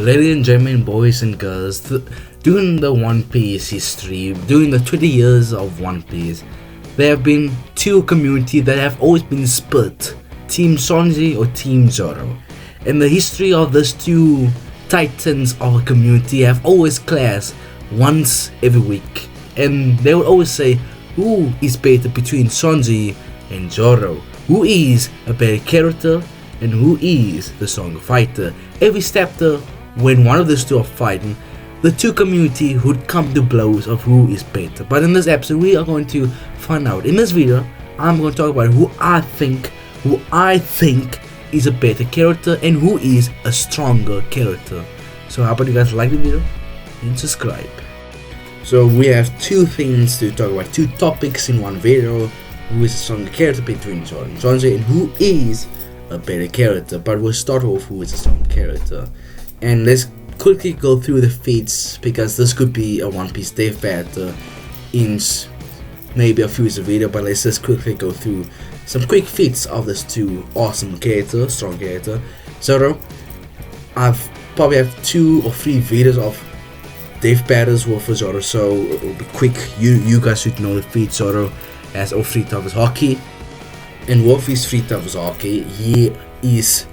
Ladies and gentlemen, boys and girls, during the One Piece history, during the 20 years of One Piece, there have been two communities that have always been split, Team Sanji or Team Zoro. And the history of these two titans of a community have always clashed once every week. And they would always say, who is better between Sanji and Zoro? Who is a better character and who is the stronger fighter? Every chapter, when one of those two are fighting, the two community would come to blows of who is better. But in this episode, we are going to find out. In this video, I'm going to talk about who I think is a better character and who is a stronger character. So how about you guys like the video and subscribe. So we have two things to talk about, two topics in one video. Who is a stronger character between Zoro and Sanji, and who is a better character. But we'll start off who is a stronger character. And let's quickly go through the feats, because this could be a One Piece dev battle in maybe a future video, but let's just quickly go through some quick feats of these two awesome characters, strong character. Zoro, I've probably have 2 or 3 videos of dev battles for Zoro, so it'll be quick. You guys should know the feat. Zoro has all 3 types of hockey, and with his 3 types of hockey, he is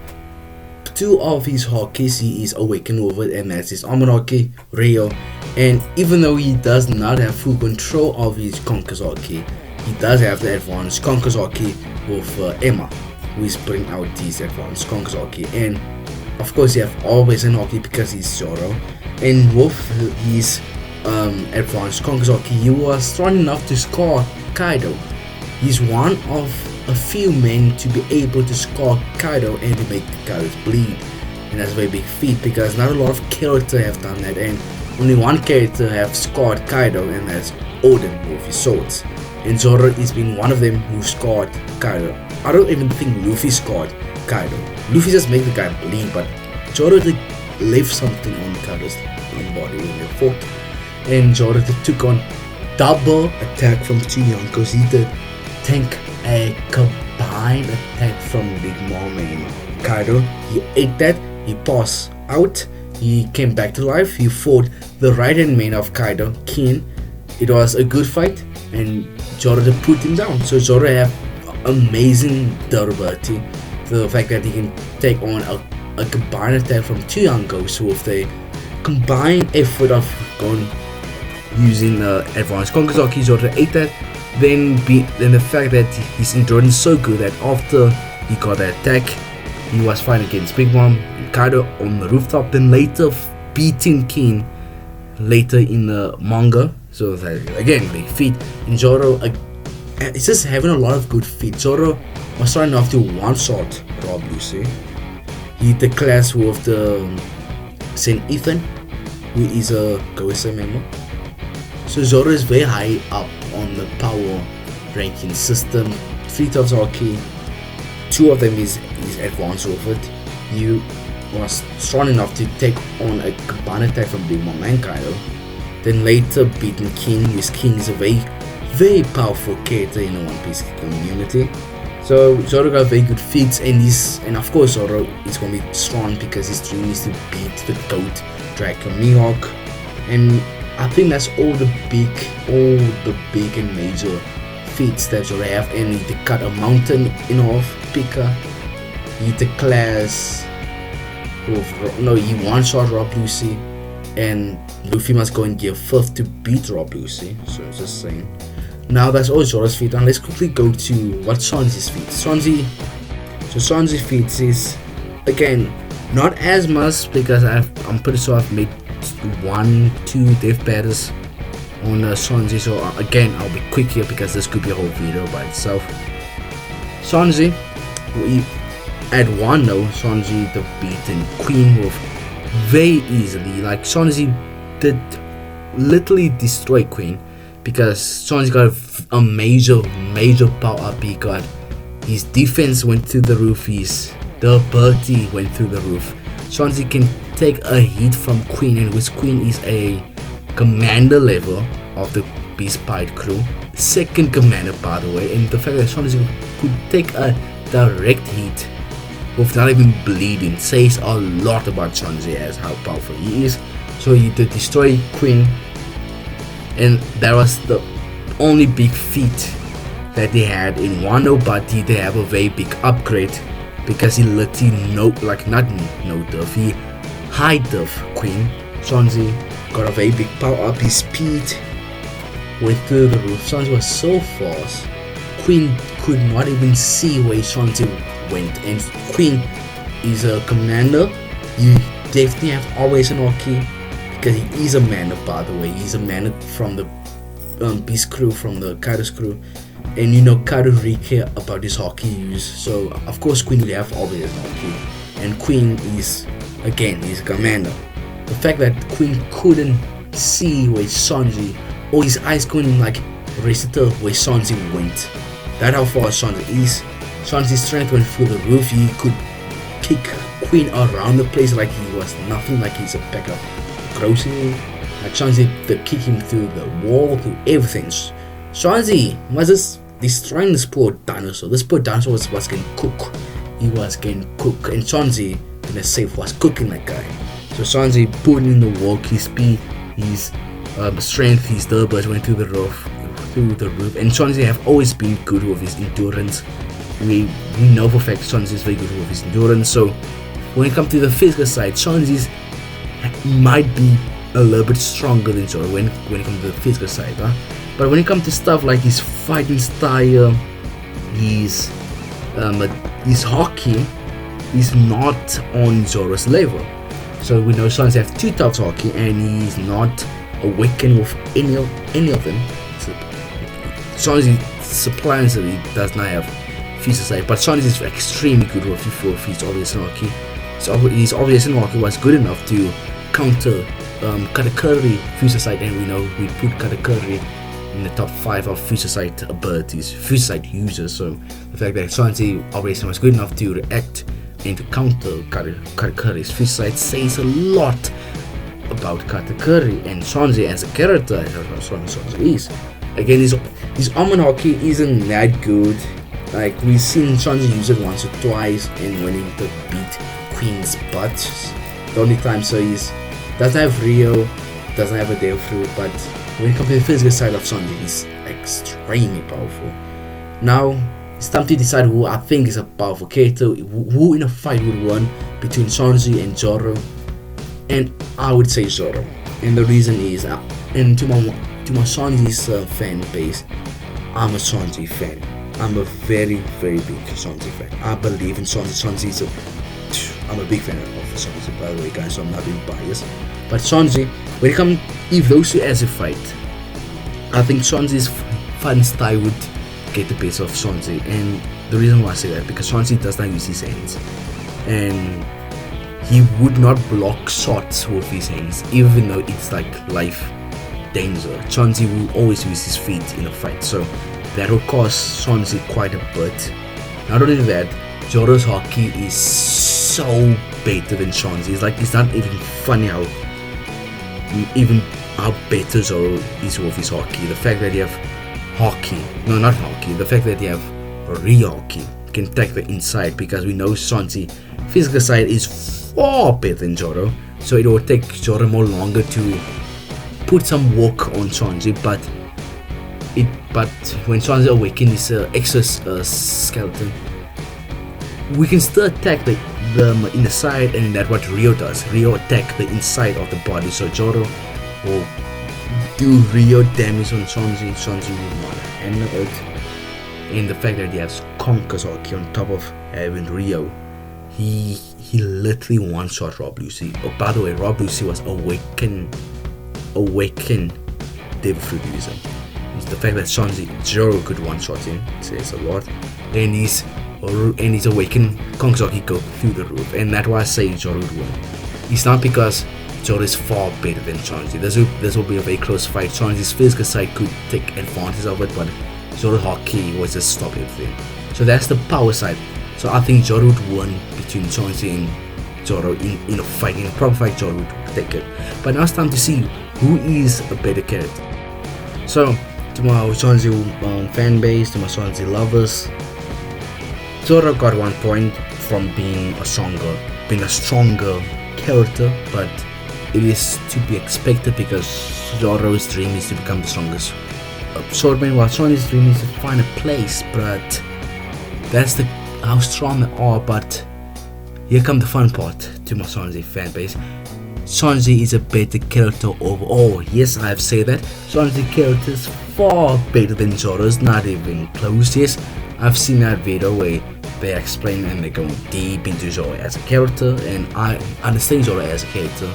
2 of his hockeys he is awakened over, and that's his Armor Hockey, Rio. And even though he does not have full control of his Conqueror's Hockey, he does have the advanced Conqueror's Hockey with Emma, who is bringing out his advanced Conqueror's Hockey. And of course, he have always in hockey because he's Zoro. And with his advanced Conqueror's Hockey, he was strong enough to score Kaido. He's one of a few men to be able to score Kaido and to make Kaido bleed, and that's a very big feat because not a lot of characters have done that, and only one character have scored Kaido, and that's Odin with his swords. And Zoro has been one of them who scored Kaido. I don't even think Luffy scored Kaido. Luffy just made the guy bleed, but Zoro did leave something on Kaido's body when they fought. And Zoro took on double attack from 2 Yonkos. He did tank a combined attack from Big Mom and Kaido. He ate that, he passed out, he came back to life, he fought the right hand man of Kaido, Kin. It was a good fight, and Zoro put him down. So Zoro have amazing durability. The fact that he can take on a combined attack from 2 Yonkos with the combined effort of going using advanced Conqueror's Hockey. Zoro ate that. Then the fact that his endurance is so good that after he got that attack, he was fighting against Big Mom and Kaido on the rooftop, then later beating King later in the manga. So that, again, big feat. And Zoro, it's just having a lot of good feats. Zoro was trying enough to one-shot Rob Lucy. He did the class with the Saint Ethan, who is a Gosa member. So Zoro is very high up on the power ranking system. 3 types of hockey, 2 of them is advanced with it. He was strong enough to take on a combined attack from Big Mom and Kaido. Then later beating King, because King is a very powerful character in the One Piece community. So Zoro got very good feats, and of course Zoro is going to be strong because his dream is to beat the GOAT Draco Mihawk. And I think that's all the big and major feats that Zoro have. And he did cut a mountain in half, Pika. He did class he one-shot Rob Lucy, and Luffy must go in gear 5th to beat Rob Lucy. So it's just saying. Now that's all Zoro's feat, and let's quickly go to what Sanji's feat. Sanji's feat is, again, not as much because I'm pretty sure I've made 1-2 dev battles on Sanji, so again I'll be quick here because this could be a whole video by itself. Sanji, at 1 though, Sanji the beaten Queen Wolf very easily. Like Sanji did literally destroy Queen because Sanji got a major power up. He got his defense went through the roof, the ability went through the roof. Sanji can take a hit from Queen, and which Queen is a commander level of the Beast Pirate crew, 2nd commander by the way. And the fact that Sanji could take a direct hit with not even bleeding says a lot about Sanji as how powerful he is. So he did destroy Queen, and that was the only big feat that they had in Wano, but they have a very big upgrade because he literally he high diff Queen. Sanji got a very big power up. His speed went through the roof. Sanji was so fast. Queen could not even see where Sanji went, and Queen is a commander. You definitely have always an Oki because he is a man, by the way. He's a man from the Beast crew, from the Kaido's crew, and you know Kaido really care about his hockey use. So of course Queen will have always an hockey, and Queen is again he's a commander. The fact that Queen couldn't see where Sanji, or his eyes couldn't register where Sanji went. That's how far Sanji is. Sanji's strength went through the roof. He could kick Queen around the place like he was nothing, like he's a pack of groceries. Like Sanji could kick him through the wall, through everything. Sanji was just destroying this poor dinosaur. This poor dinosaur was getting cooked. He was getting cooked, and Sanji in the safe was cooking that guy. So Sanji put in the work, his speed, his strength, his turbos went through the roof, and Sanji have always been good with his endurance. We know for a fact Sanji is very good with his endurance. So when it comes to the physical side, Sanji might be a little bit stronger than Zoro when it comes to the physical side, huh? But when it comes to stuff like his fighting style, his hockey is not on Zoro's level. So we know Sanji have 2 types of hockey, and he's not awakened with any of them. So Sanji surprisingly does not have physical side, but Sanji is extremely good with his observation hockey. So his observation hockey was good enough to counter Katakuri physical side, and we know we put Katakuri in the top 5 of future sight abilities, future sight users. So the fact that Sanji observation was good enough to react and to counter Katakuri's future sight says a lot about Katakuri and Sanji as a character. Sanji is again his almond hockey isn't that good. Like we've seen Sanji use it once or twice and winning the beat Queen's butt. The only time, so he doesn't have Rio, doesn't have a day of fruit, but when it comes to the physical side of Sanji, he's extremely powerful. Now it's time to decide who I think is a powerful character, who in a fight would win between Sanji and Zoro, and I would say Zoro. And the reason is, and to my Sanji's fan base, I'm a Sanji fan. I'm a very, very big Sanji fan. I believe in Sanji. I'm a big fan of Sanji, by the way, guys, so I'm not being biased. But Sanji, when it comes, if those two as a fight, I think Sanji's fighting style would get the best of Sanji. And the reason why I say that, because Sanji does not use his hands, and he would not block shots with his hands, even though it's like life danger. Sanji will always use his feet in a fight, so that will cost Sanji quite a bit. Not only that, Zoro's hockey is so better than Sanji. It's not even funny how better Zoro is with his hockey. The fact that you have the fact that you have real hockey can take the inside, because we know Sanji physical side is far better than Zoro, so it will take Zoro more longer to put some work on Sanji, but when Sanji awakens his exoskeleton, we can still attack the inner side, and that's what Rio does. Rio attack the inside of the body, so Zoro will do real damage on Sanji. Sanji will not handle it. And the fact that he has Conker's hockey on top of having Rio, he literally one-shot Rob Lucy. Oh, by the way, Rob Lucy was awakened Devil Fruit user. It's the fact that Zoro could one-shot him says a lot. And he's awakened Conker's hockey go through the roof, and that's why I say Zoro would win. It's not because Zoro is far better than Sanji. This will be a very close fight. Sanji's physical side could take advantage of it, but Zoro's hockey was just stop everything. So that's the power side. So I think Zoro would win between Sanji and Zoro in a fight. In a proper fight, Zoro would take it. But now it's time to see who is a better character. So to my Sanji fan base, to my Sanji lovers, Zoro got 1 point from being a stronger character, but it is to be expected because Zoro's dream is to become the strongest swordman, while Sanji's dream is to find a place, but that's how strong they are. But here comes the fun part to my Sanji fan base. Sanji is a better character overall. Yes, I've said that. Sanji's character is far better than Zoro's, not even close. Yes, I've seen that video where they explain and they go deep into Zoro as a character, and I understand Zoro as a character.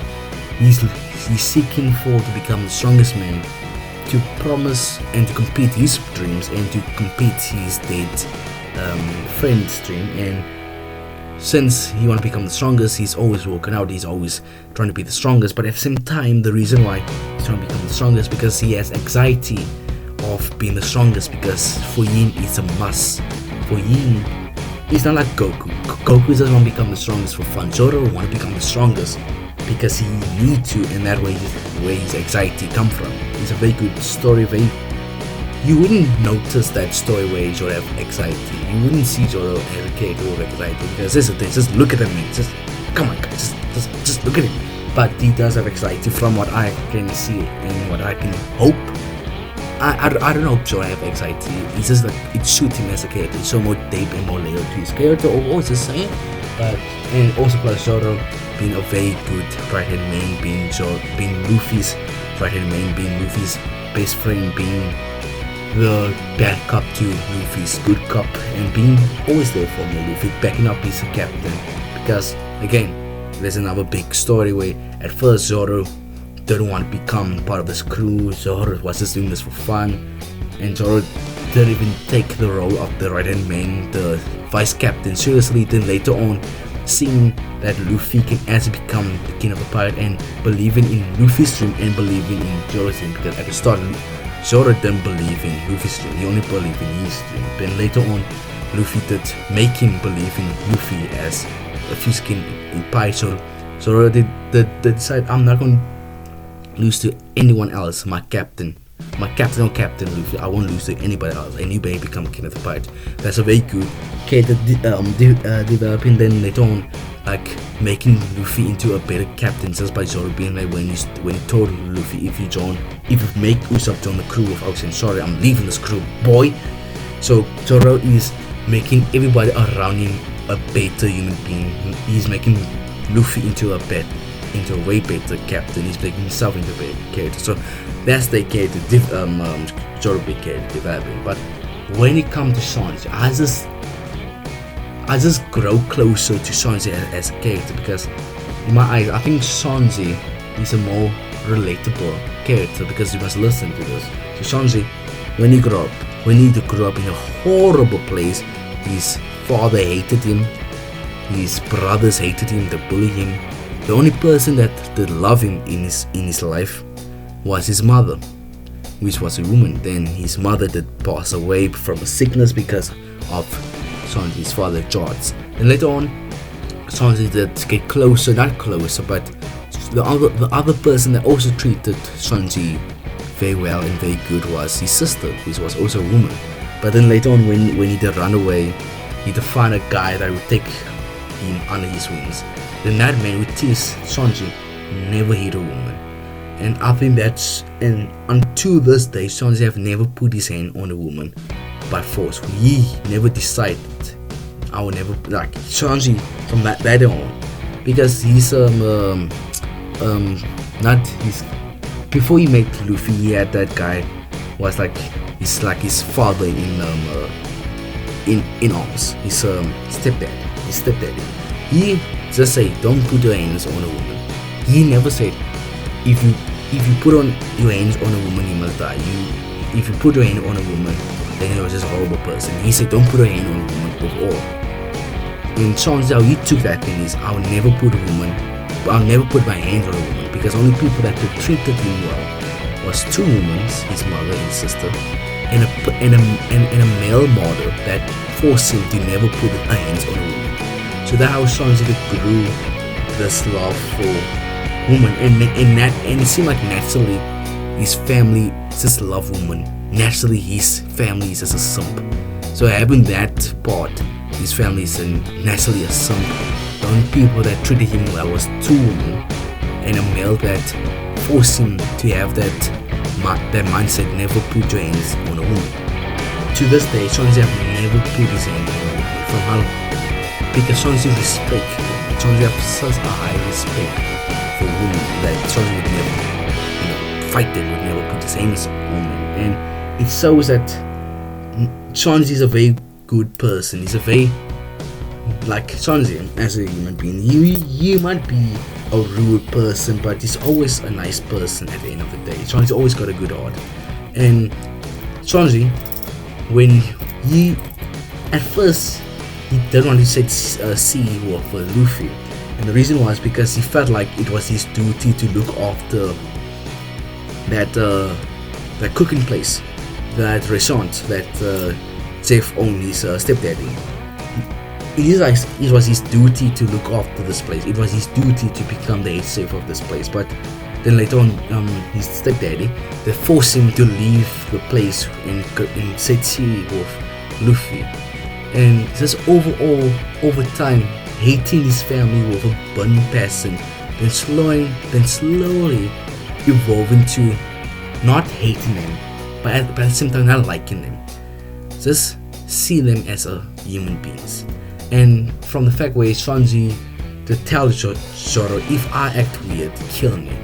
He's seeking to become the strongest man, to promise and to complete his dreams and to complete his dead friend's dream. And since he wants to become the strongest, he's always working out, he's always trying to be the strongest. But at the same time, the reason why he's trying to become the strongest because he has anxiety of being the strongest, because for him it's a must. For him, he's not like Goku. Goku doesn't want to become the strongest for fun. Zoro wants to become the strongest because he needs to, and that way where his anxiety come from. It's a very good story. You wouldn't notice that story where Zoro have anxiety. You wouldn't see Zoro as a character with anxiety because this is the thing. Just look at him, man. Just come on, guys. Just look at him. But he does have anxiety from what I can see and what I can hope. I don't know if Zoro have anxiety. It's just like it suits him as a character. It's so more deep and more layered to his character. Overall, it's the same. But and also plus Zoro being a very good right-hand man, being Luffy's right-hand man, being Luffy's best friend, being the bad cop to Luffy's good cop, and being always there for me, Luffy, backing up his captain. Because again, there's another big story where at first Zoro didn't want to become part of this crew. Zoro was just doing this for fun, and Zoro didn't even take the role of the right-hand man, the vice captain, seriously. Then later on, seeing that Luffy can actually become the king of the pirate and believing in Luffy's dream and believing in Zoro's dream, because at the start Zoro didn't believe in Luffy's dream, he only believed in his dream. Then later on, Luffy did make him believe in Luffy as a future king in pirate. So Zoro did decide, I'm not going to lose to anyone else. My captain Luffy, I won't lose to anybody else, and you better become king of the pirate. That's a very good character developing. Then later on, like making Luffy into a better captain just by Zoro being like when he told Luffy, if you make Usopp join the crew of Ocean, sorry, I'm leaving this crew, boy. So Zoro is making everybody around him a better human being. He's making Luffy into a way better captain. He's making himself into a better character. So that's the character Zoro big character developing. But when it comes to Sanji, I just grow closer to Sanji as a character, because in my eyes I think Sanji is a more relatable character, because you must listen to this. So Sanji, when he grew up in a horrible place, his father hated him, his brothers hated him, they bullied him. The only person that did love him in his life was his mother, which was a woman. Then his mother did pass away from a sickness because of Sanji's father, George. And later on, Sanji did get closer, not closer, but the other person that also treated Sanji very well and very good was his sister, which was also a woman. But then later on, when he did run away, he did find a guy that would take him under his wings. Then that man would tease Sanji, never hit a woman. And I think and until this day, Sanji have never put his hand on a woman by force. He never decided, I will never, like Sanji from that on, because he's not his, before he met Luffy, he had that guy was like his father in arms, his stepdad. He just say, don't put your hands on a woman. He never said, if you put on your hands on a woman, you must die. If you put your hand on a woman, then you're just a horrible person. He said, don't put your hand on a woman at all. And Sanji, how he took that thing is, I'll never put my hands on a woman, because only people that could treated him well was two women, his mother and his sister, and a male model that forced him to never put his hands on a woman. So that's how Sanji grew this love for women, and it seemed like naturally his family just love women. Naturally his family is just a simp. So having that part his family is naturally a simp. The only people that treated him well was two women and a male that forced him to have that mindset, never put your hands on a woman. To this day, Sanji have never put his hand on a woman. From how, because Sanji respect, Sanji have such a high respect for women that Sanji would never, fight them, would never put his hands on them. And it shows that Sanji is a very good person. He's a very, like Sanji as a human being, he might be a rude person, but he's always a nice person at the end of the day. Sanji's always got a good heart. And Sanji, when he, at first, he didn't want to say CEO for Luffy. And the reason was because he felt like it was his duty to look after that cooking place, that restaurant that Jeff owned, his stepdaddy. It was his duty to look after this place. It was his duty to become the head chef of this place. But then later on, his stepdaddy, they forced him to leave the place and set sea with Luffy. And just over time, hating his family with a burning passion, then slowly evolving to not hating them, but at the same time not liking them. Just see them as human beings. And from the fact where Sanji to tell Zoro, if I act weird, kill me.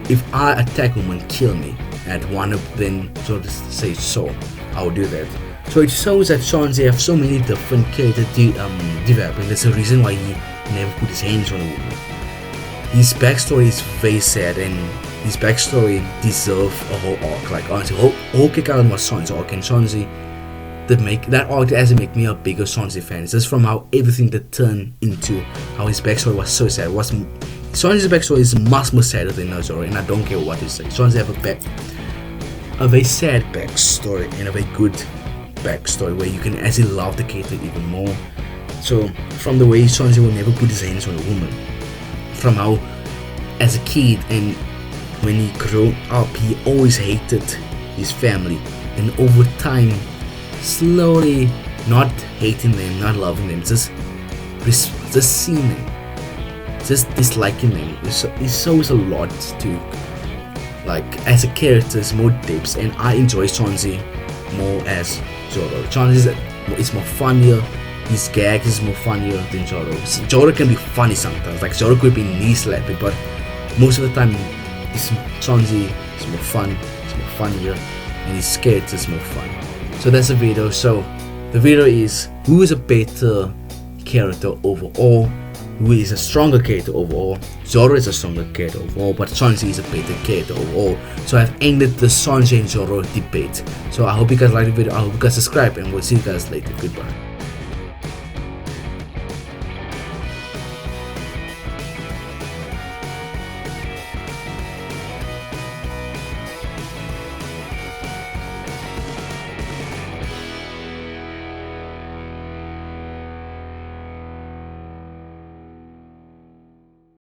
If I attack women, kill me. And one of them Zoro says, so I'll do that. So it shows that Sanji have so many different character developing. That's the reason why he never put his hands on a woman. His backstory is very sad, and his backstory deserves a whole arc. Like honestly, whole Kikaran was Sanji's arc, and Sanji that arc doesn't make me a bigger Sanji fan. It's just from how everything that turned into how his backstory was so sad. Sanji's backstory is much more sadder than Zoro, and I don't care what you say. Sanji have a very sad backstory and a very good backstory where you can actually love the character even more. So from the way Sanji will never put his hands on a woman, from how as a kid and when he grew up he always hated his family, and over time slowly not hating them, not loving them, just seeing them, just disliking them. It shows a lot to, like, as a character, it's more depth, and I enjoy Sanji more as Zoro. Sanji is more funnier, his gags is more funnier than Zoro. Zoro can be funny sometimes, like Zoro could be knee slapping, but most of the time Sanji is more fun, it's more funnier, and his character is more fun. So that's the video. So the video is who is a better character overall, who is a stronger character overall. Zoro is a stronger character overall, but Sanji is a better character overall. So I've ended the Sanji and Zoro debate. So I hope you guys like the video, I hope you guys subscribe, and we'll see you guys later. Goodbye.